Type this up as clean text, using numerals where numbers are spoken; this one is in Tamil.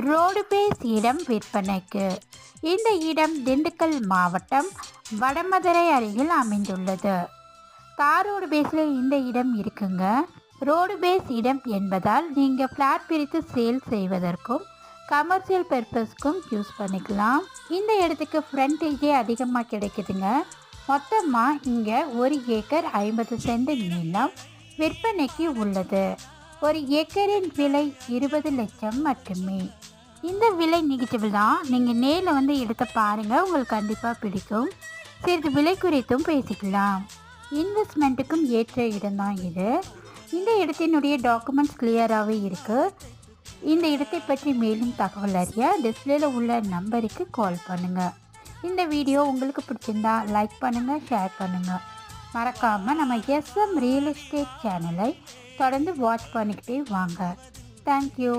ரோடு பேஸ் இடம் விற்பனைக்கு. இந்த இடம் திண்டுக்கல் மாவட்டம் வடமதுரை அருகில் அமைந்துள்ளது. தார் ரோடு பேஸில் இந்த இடம் இருக்குங்க. ரோடு பேஸ் இடம் என்பதால் நீங்கள் ஃப்ளாட் பிரித்து சேல் செய்வதற்கும் கமர்ஷியல் பர்பஸ்க்கும் யூஸ் பண்ணிக்கலாம். இந்த இடத்துக்கு ஃப்ரண்டேஜே அதிகமாக கிடைக்குதுங்க. மொத்தமாக இங்கே 1 ஏக்கர் 50 சென்ட் நீளம் விற்பனைக்கு உள்ளது. 1 ஏக்கரின் விலை 20 லட்சம் மட்டுமே. இந்த விலை நெகட்டிவ் தான். நீங்கள் நேரில் வந்து இடத்தை பாருங்கள், உங்களுக்கு கண்டிப்பாக பிடிக்கும். சிறிது விலை குறித்தும் பேசிக்கலாம். இன்வெஸ்ட்மெண்ட்டுக்கும் ஏற்ற இடம்தான் இது. இந்த இடத்தினுடைய டாக்குமெண்ட்ஸ் கிளியராகவே இருக்குது. இந்த இடத்தை பற்றி மேலும் தகவல் அறிய டிஸ்பிளேல உள்ள நம்பருக்கு கால் பண்ணுங்கள். இந்த வீடியோ உங்களுக்கு பிடிச்சிருந்தா லைக் பண்ணுங்கள், ஷேர் பண்ணுங்கள். மறக்காமல் நம்ம SM ரியல் எஸ்டேட் சேனலை தொடர்ந்து வாட்ச் பண்ணிக்கிட்டே வாங்க. தேங்க்யூ.